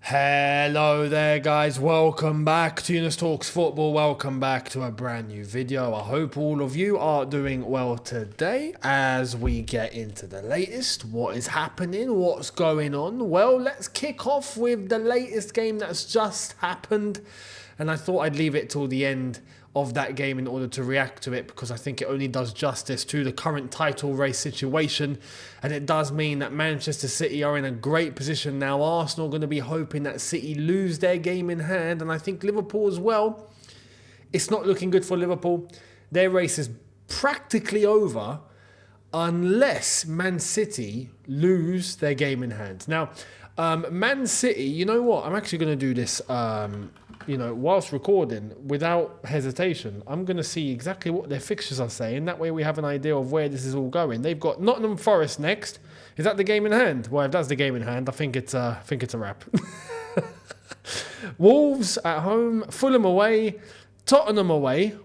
Hello there guys, welcome back to Younes Talks Football, welcome back to a brand new video. I hope all of you are doing well today as we get into the latest, what is happening, what's going on. Well, let's kick off with the latest game that's just happened, and I thought I'd leave it till the end of that game in order to react to it because I think it only does justice to the current title race situation, and it does mean that Manchester City are in a great position now. Arsenal are going to be hoping that City lose their game in hand, and I think Liverpool as well. It's not looking good for Liverpool. Their race is practically over unless Man City lose their game in hand. Now, Man City, you know what? I'm actually going to do this whilst recording, without hesitation. I'm going to see exactly what their fixtures are saying. That way we have an idea of where this is all going. They've got Nottingham Forest next. Is that the game in hand? Well, if that's the game in hand, I think it's a wrap. Wolves at home, Fulham away, Tottenham away.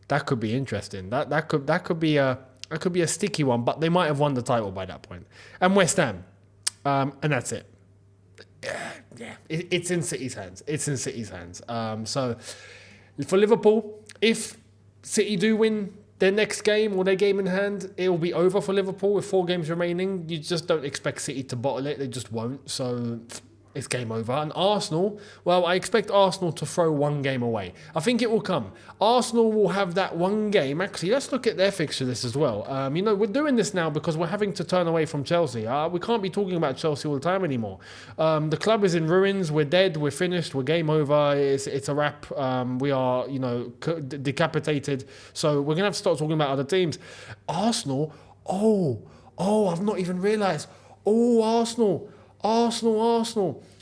That could be interesting. That could be a sticky one, but they might have won the title by that point. And West Ham. And that's it. Yeah, it's in City's hands. It's in City's hands. So for Liverpool, if City do win their next game or their game in hand, it will be over for Liverpool with 4 games remaining. You just don't expect City to bottle it. They just won't. So it's game over. And Arsenal, well, I expect Arsenal to throw one game away. I think it will come. Arsenal will have that one game. Actually, let's look at their fixture list as well. We're doing this now because we're having to turn away from Chelsea. We can't be talking about Chelsea all the time anymore. The club is in ruins. We're dead. We're finished. We're game over. It's a wrap. We are, decapitated. So we're going to have to start talking about other teams. Arsenal, I've not even realised. Arsenal.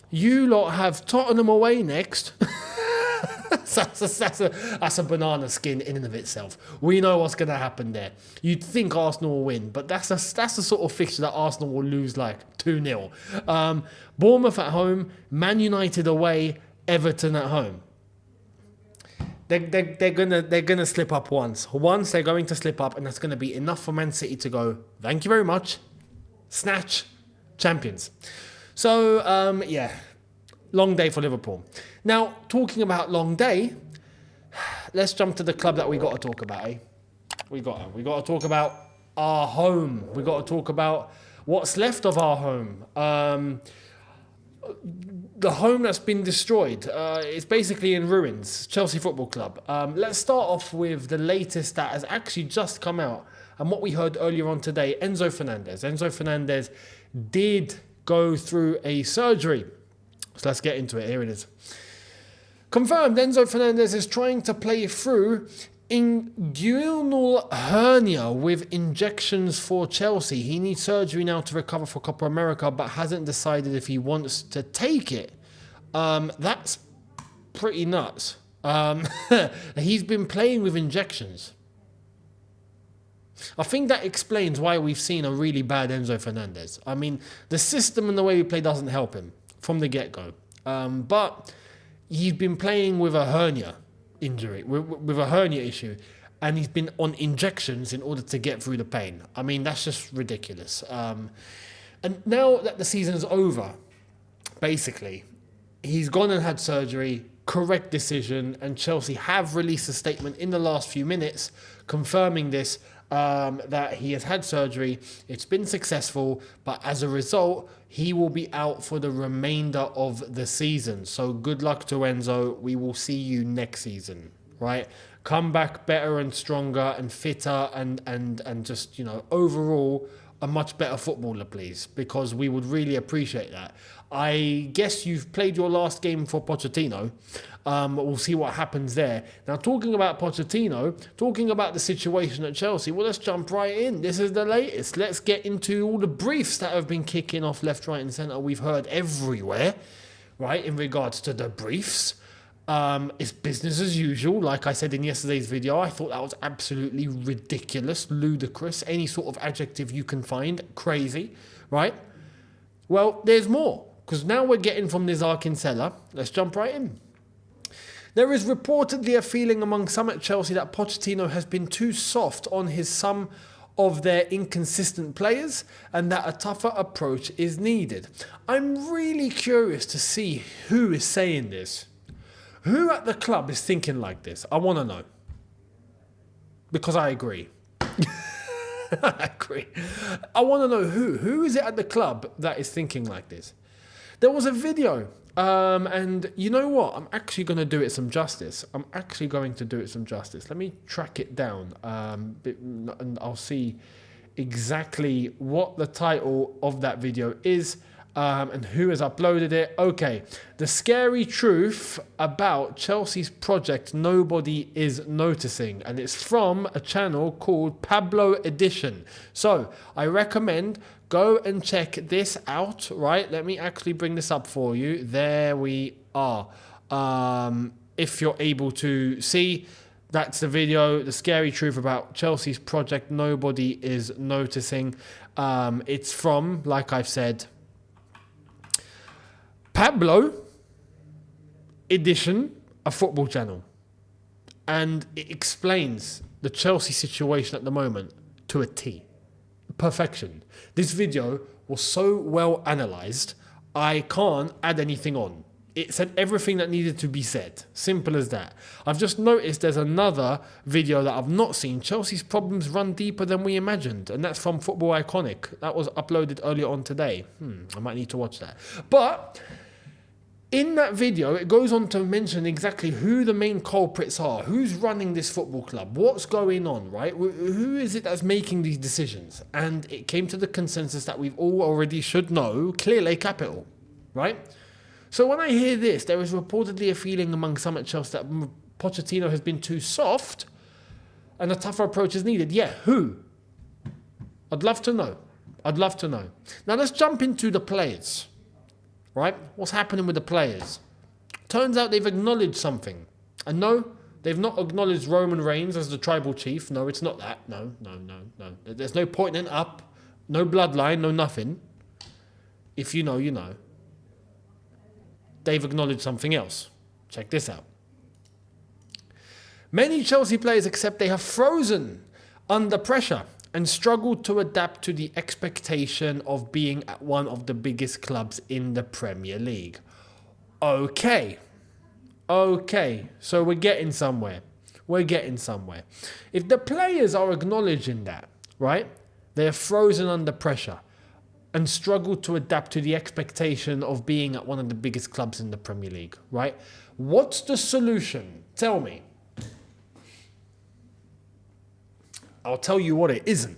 You lot have Tottenham away next. That's a banana skin in and of itself. We know what's going to happen there. You'd think Arsenal will win, but that's the sort of fixture that Arsenal will lose like 2-0. Bournemouth at home, Man United away, Everton at home. They're gonna slip up once. Once they're going to slip up, and that's going to be enough for Man City to go, thank you very much, snatch, champions. So, long day for Liverpool. Now, talking about long day, let's jump to the club that we got to talk about, eh? We got to talk about our home. We got to talk about what's left of our home. The home that's been destroyed. It's basically in ruins. Chelsea Football Club. Let's start off with the latest that has actually just come out, and what we heard earlier on today. Enzo Fernandez did go through a surgery. So let's get into it. Here it is. Confirmed, Enzo Fernandez is trying to play through inguinal hernia with injections for Chelsea. He needs surgery now to recover for Copa America, but hasn't decided if he wants to take it. That's pretty nuts. He's been playing with injections. I think that explains why we've seen a really bad Enzo Fernandez. I mean, the system and the way we play doesn't help him from the get-go. But he's been playing with a hernia injury, with a hernia issue, and he's been on injections in order to get through the pain. I mean, that's just ridiculous. And now that the season's over, basically, he's gone and had surgery, correct decision, and Chelsea have released a statement in the last few minutes confirming this, that he has had surgery. It's been successful, but as a result, he will be out for the remainder of the season. So good luck to Enzo. We will see you next season, right? Come back better and stronger and fitter and just, overall a much better footballer, please, because we would really appreciate that. I guess you've played your last game for Pochettino. We'll see what happens there. Now, talking about Pochettino, talking about the situation at Chelsea, well, let's jump right in. This is the latest. Let's get into all the briefs that have been kicking off left, right, and centre. We've heard everywhere, right, in regards to the briefs. It's business as usual. Like I said in yesterday's video, I thought that was absolutely ridiculous, ludicrous, any sort of adjective you can find, crazy, right? Well, there's more, because now we're getting from Nizar Kinsella. Let's jump right in. There is reportedly a feeling among some at Chelsea that Pochettino has been too soft on his some of their inconsistent players and that a tougher approach is needed. I'm really curious to see who is saying this. Who at the club is thinking like this? I want to know. Because I agree. I agree. I want to know who. Who is it at the club that is thinking like this? There was a video, and you know what? I'm actually going to do it some justice. Let me track it down, and I'll see exactly what the title of that video is. And who has uploaded it. Okay, the scary truth about Chelsea's project nobody is noticing, and it's from a channel called Pablo Edition. So I recommend go and check this out, right? Let me actually bring this up for you. There we are. If you're able to see, that's the video, the scary truth about Chelsea's project nobody is noticing. It's from, like I've said, Pablo Edition, a football channel. And it explains the Chelsea situation at the moment to a T. Perfection. This video was so well analysed, I can't add anything on. It said everything that needed to be said. Simple as that. I've just noticed there's another video that I've not seen. Chelsea's problems run deeper than we imagined. And that's from Football Iconic. That was uploaded earlier on today. I might need to watch that. But in that video, it goes on to mention exactly who the main culprits are. Who's running this football club? What's going on, right? Who is it that's making these decisions? And it came to the consensus that we've all already should know, Clearlake Capital, right? So when I hear this, there is reportedly a feeling among some at Chelsea that Pochettino has been too soft and a tougher approach is needed. Yeah, who? I'd love to know. Now let's jump into the players. Right? What's happening with the players? Turns out they've acknowledged something. And no, they've not acknowledged Roman Reigns as the tribal chief. No, it's not that. No. There's no pointing up, no bloodline, no nothing. If you know, you know. They've acknowledged something else. Check this out. Many Chelsea players accept they have frozen under pressure and struggled to adapt to the expectation of being at one of the biggest clubs in the Premier League. Okay, so we're getting somewhere. If the players are acknowledging that, right, they're frozen under pressure and struggled to adapt to the expectation of being at one of the biggest clubs in the Premier League, right? What's the solution? Tell me. I'll tell you what it isn't.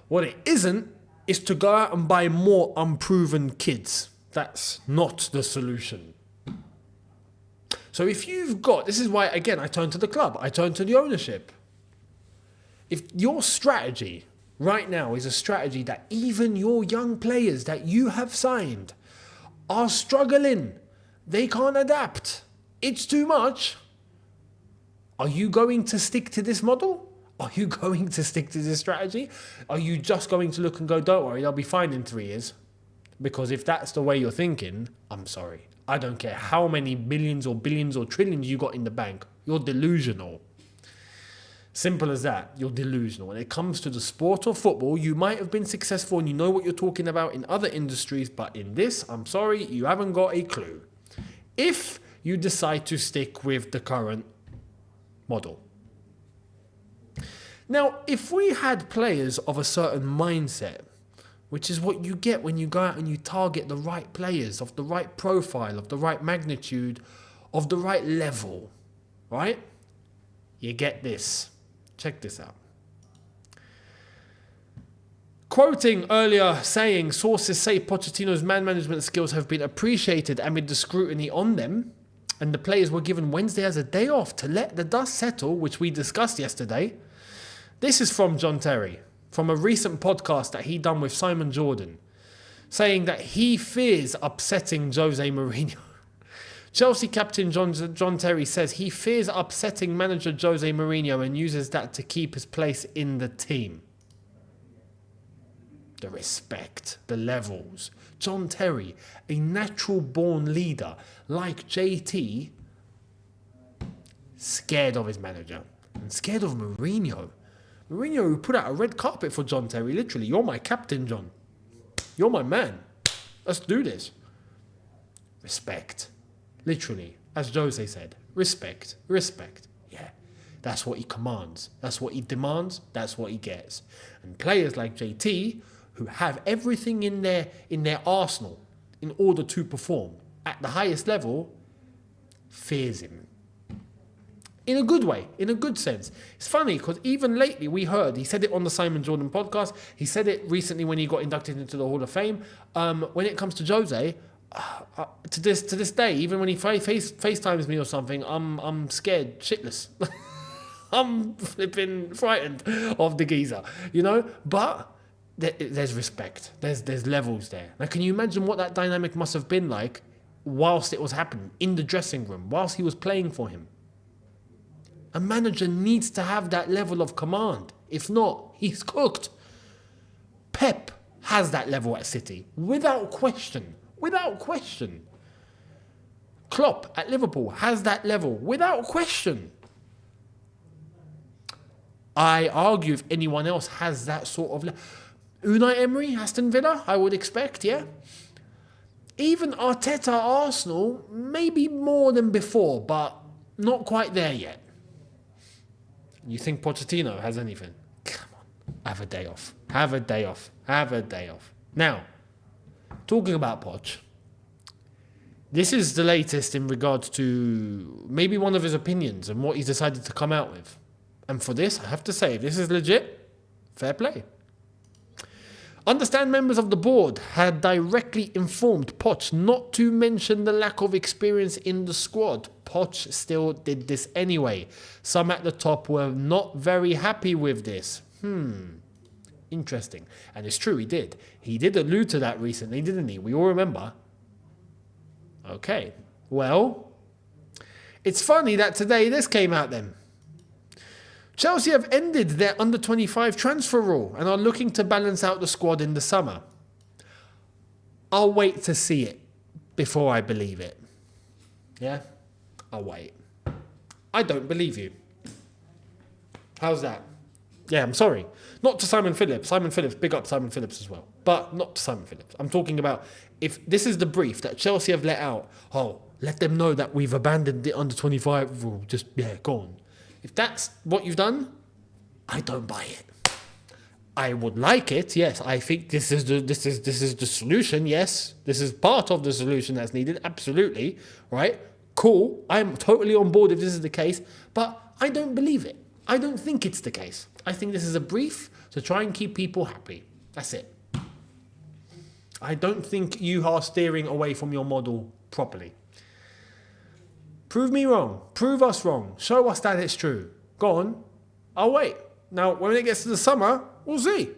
What it isn't is to go out and buy more unproven kids. That's not the solution. So if you've got, this is why, again, I turn to the club. I turn to the ownership. If your strategy right now is a strategy that even your young players that you have signed are struggling, they can't adapt, it's too much, are you going to stick to this model? Are you going to stick to this strategy? Are you just going to look and go, don't worry, they'll be fine in 3 years? Because if that's the way you're thinking, I'm sorry. I don't care how many millions or billions or trillions you got in the bank. You're delusional. Simple as that. You're delusional. When it comes to the sport of football, you might have been successful and you know what you're talking about in other industries, but in this, I'm sorry, you haven't got a clue. If you decide to stick with the current model. Now, if we had players of a certain mindset, which is what you get when you go out and you target the right players, of the right profile, of the right magnitude, of the right level, right? You get this. Check this out. Quoting earlier saying, sources say Pochettino's man management skills have been appreciated amid the scrutiny on them, and the players were given Wednesday as a day off to let the dust settle, which we discussed yesterday. This is from John Terry, from a recent podcast that he done with Simon Jordan, saying that he fears upsetting Jose Mourinho. Chelsea captain John Terry says he fears upsetting manager Jose Mourinho and uses that to keep his place in the team. The respect, the levels. John Terry, a natural-born leader like JT, scared of his manager and scared of Mourinho. Mourinho who put out a red carpet for John Terry, literally. You're my captain, John. You're my man. Let's do this. Respect. Literally. As Jose said. Respect. Respect. Yeah. That's what he commands. That's what he demands. That's what he gets. And players like JT, who have everything in their arsenal in order to perform at the highest level, fears him. In a good way, in a good sense. It's funny because even lately we heard, he said it on the Simon Jordan podcast, he said it recently when he got inducted into the Hall of Fame. When it comes to Jose, to this day, even when he FaceTimes me or something, I'm scared shitless. I'm flipping frightened of the geezer, you know? But there's respect. There's levels there. Now, can you imagine what that dynamic must have been like whilst it was happening in the dressing room, whilst he was playing for him? A manager needs to have that level of command. If not, he's cooked. Pep has that level at City, without question. Without question. Klopp at Liverpool has that level, without question. I argue if anyone else has that sort of level. Unai Emery, Aston Villa, I would expect, yeah. Even Arteta, Arsenal, maybe more than before, but not quite there yet. You think Pochettino has anything? Come on, have a day off. Have a day off. Have a day off. Now, talking about Poch, this is the latest in regards to maybe one of his opinions and what he's decided to come out with. And for this, I have to say, if this is legit, fair play. Understand members of the board had directly informed Poch not to mention the lack of experience in the squad. Poch still did this anyway. Some at the top were not very happy with this. Interesting. And it's true, he did. He did allude to that recently, didn't he? We all remember. Okay. Well, it's funny that today this came out then. Chelsea have ended their under-25 transfer rule and are looking to balance out the squad in the summer. I'll wait to see it before I believe it. Yeah? I'll wait. I don't believe you. How's that? Yeah, I'm sorry. Not to Simon Phillips. Simon Phillips, big up Simon Phillips as well. But not to Simon Phillips. I'm talking about if this is the brief that Chelsea have let out, let them know that we've abandoned the under-25 rule. Just, go on. If that's what you've done, I don't buy it. I would like it, yes. I think this is the solution, yes. This is part of the solution that's needed, absolutely, right? Cool, I'm totally on board if this is the case, but I don't believe it. I don't think it's the case. I think this is a brief to try and keep people happy. That's it. I don't think you are steering away from your model properly. Prove me wrong. Prove us wrong. Show us that it's true. Go on. I'll wait. Now, when it gets to the summer, we'll see.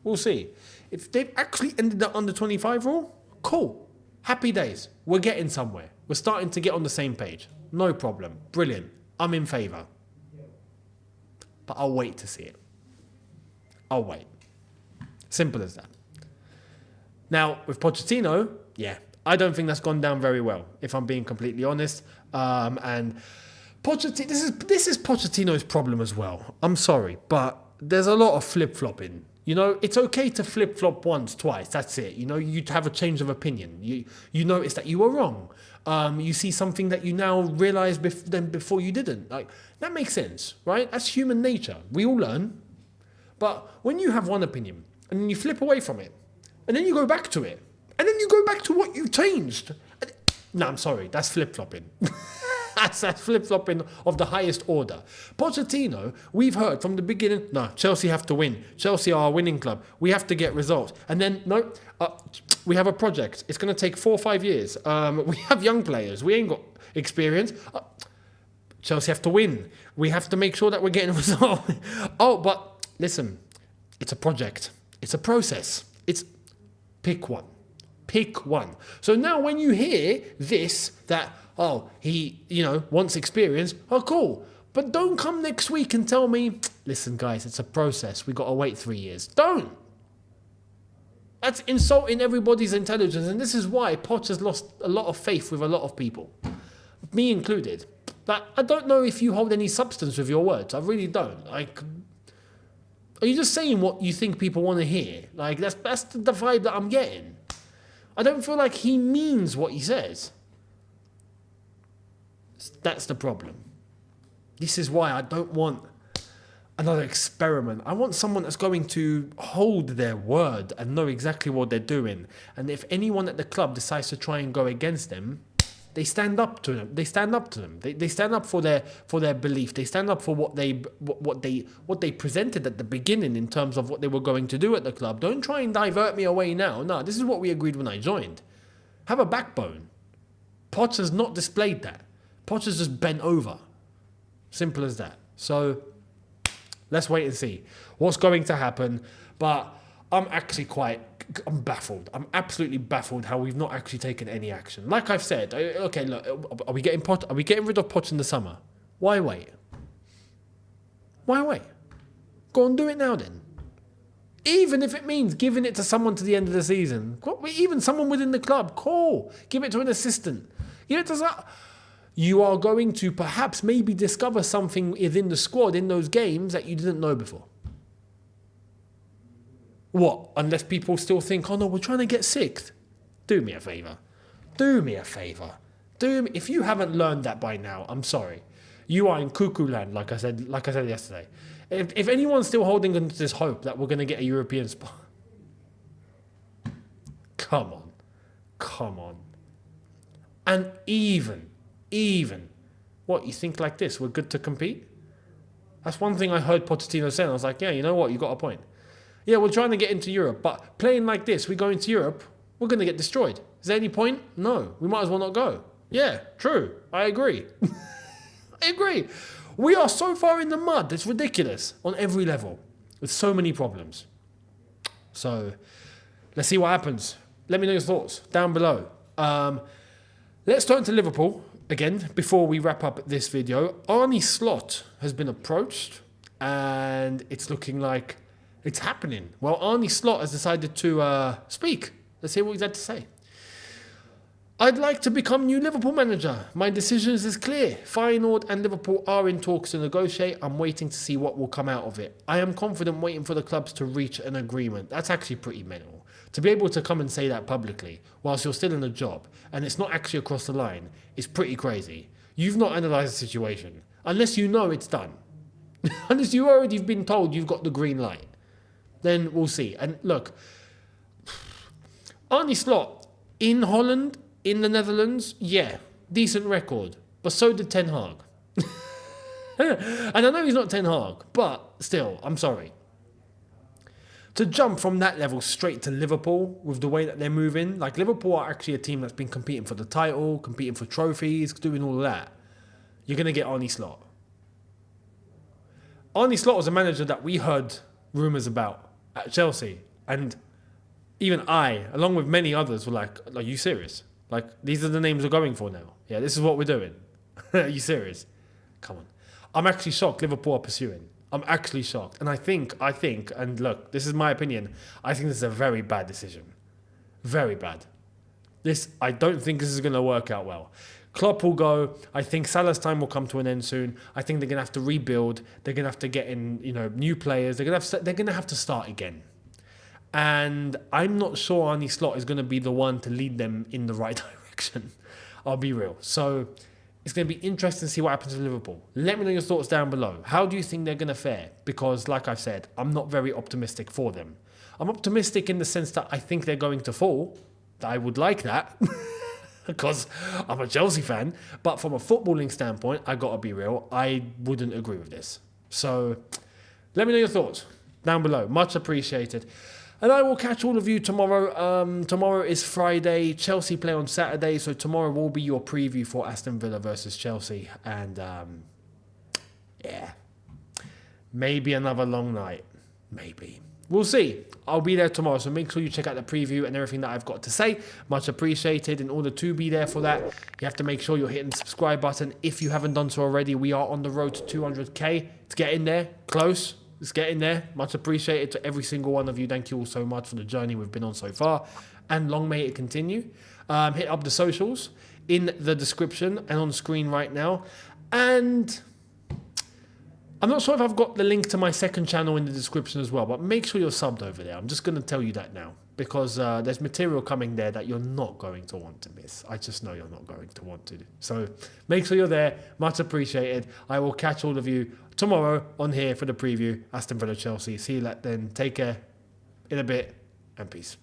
We'll see. If they've actually ended the under-25 rule, cool. Happy days. We're getting somewhere. We're starting to get on the same page. No problem. Brilliant. I'm in favour. But I'll wait to see it. I'll wait. Simple as that. Now, with Pochettino, I don't think that's gone down very well, if I'm being completely honest. And Pochettino, this is Pochettino's problem as well. I'm sorry, but there's a lot of flip-flopping. You know, it's okay to flip-flop once, twice. That's it. You know, you have a change of opinion. You notice that you were wrong. You see something that you now realise before you didn't. Like, that makes sense, right? That's human nature. We all learn. But when you have one opinion and then you flip away from it and then you go back to it and then you go back to what you changed. No, I'm sorry. That's flip-flopping. That's flip-flopping of the highest order. Pochettino, we've heard from the beginning, no, Chelsea have to win. Chelsea are a winning club. We have to get results. And then, no, we have a project. It's going to take 4 or 5 years. We have young players. We ain't got experience. Chelsea have to win. We have to make sure that we're getting a result. But listen, it's a project. It's a process. It's pick one. Pick one. So now when you hear this, that, he, wants experience, cool. But don't come next week and tell me, listen, guys, it's a process. We got to wait 3 years. Don't. That's insulting everybody's intelligence. And this is why Poch has lost a lot of faith with a lot of people, me included. But I don't know if you hold any substance with your words. I really don't. Are you just saying what you think people want to hear? Like, that's the vibe that I'm getting. I don't feel like he means what he says. That's the problem. This is why I don't want another experiment. I want someone that's going to hold their word and know exactly what they're doing. And if anyone at the club decides to try and go against them, they stand up to them. They stand up to them. They stand up for their belief. They stand up for what they presented at the beginning in terms of what they were going to do at the club. Don't try and divert me away now. No, this is what we agreed when I joined. Have a backbone. Poch has not displayed that. Poch has just bent over. Simple as that. So let's wait and see what's going to happen. But I'm baffled. I'm absolutely baffled how we've not actually taken any action. Like I've said, okay, look, are we getting rid of Poch in the summer? Why wait? Why wait? Go and do it now then. Even if it means giving it to someone to the end of the season. Even someone within the club, cool. Give it to an assistant. Give it to you are going to perhaps maybe discover something within the squad in those games that you didn't know before. What? Unless people still think, oh no, we're trying to get sixth. Do me a favour. If you haven't learned that by now, I'm sorry. You are in cuckoo land, like I said yesterday. If anyone's still holding on to this hope that we're going to get a European spot, come on. And even, what, you think like this, we're good to compete? That's one thing I heard Pochettino say, and I was like, yeah, you know what, you got a point. Yeah, we're trying to get into Europe, but playing like this, we go into Europe, we're going to get destroyed. Is there any point? No, we might as well not go. Yeah, true, I agree. We are so far in the mud, it's ridiculous on every level, with so many problems. So, let's see what happens. Let me know your thoughts down below. Let's turn to Liverpool again before we wrap up this video. Arne Slot has been approached, and it's looking like it's happening. Well, Arne Slot has decided to speak. Let's hear what he's had to say. I'd like to become new Liverpool manager. My decision is clear. Feyenoord and Liverpool are in talks to negotiate. I'm waiting to see what will come out of it. I am confident waiting for the clubs to reach an agreement. That's actually pretty mental. To be able to come and say that publicly whilst you're still in a job and it's not actually across the line is pretty crazy. You've not analysed the situation. Unless you know it's done. Unless you already have been told you've got the green light. Then we'll see. And look, Arne Slot in Holland, in the Netherlands, yeah, decent record. But so did Ten Hag. And I know he's not Ten Hag, but still, I'm sorry. To jump from that level straight to Liverpool with the way that they're moving, like Liverpool are actually a team that's been competing for the title, competing for trophies, doing all of that. You're going to get Arne Slot. Arne Slot was a manager that we heard rumours about at Chelsea. And even I, along with many others, were like, are you serious? Like, these are the names we're going for now. Yeah, this is what we're doing. Are you serious? Come on. I'm actually shocked Liverpool are pursuing. I'm actually shocked. And I think, and look, this is my opinion, I think this is a very bad decision. Very bad. I don't think this is going to work out well. Klopp will go. I think Salah's time will come to an end soon. I think they're going to have to rebuild. They're going to have to get in, new players. They're going to have to start again. And I'm not sure Arne Slot is going to be the one to lead them in the right direction. I'll be real. So it's going to be interesting to see what happens with Liverpool. Let me know your thoughts down below. How do you think they're going to fare? Because like I've said, I'm not very optimistic for them. I'm optimistic in the sense that I think they're going to fall. I would like that because I'm a Chelsea fan. But from a footballing standpoint, I got to be real, I wouldn't agree with this. So let me know your thoughts down below. Much appreciated. And I will catch all of you tomorrow. Tomorrow is Friday. Chelsea play on Saturday. So tomorrow will be your preview for Aston Villa versus Chelsea. And yeah, maybe another long night. Maybe. We'll see. I'll be there tomorrow. So make sure you check out the preview and everything that I've got to say. Much appreciated. In order to be there for that, you have to make sure you're hitting the subscribe button. If you haven't done so already, we are on the road to 200k. It's getting there. Close. It's getting there. Much appreciated to every single one of you. Thank you all so much for the journey we've been on so far. And long may it continue. Hit up the socials in the description and on screen right now. And I'm not sure if I've got the link to my second channel in the description as well, but make sure you're subbed over there. I'm just going to tell you that now, because there's material coming there that you're not going to want to miss. I just know you're not going to want to. So make sure you're there. Much appreciated. I will catch all of you tomorrow on here for the preview, Aston Villa Chelsea. See you then. Take care in a bit, and peace.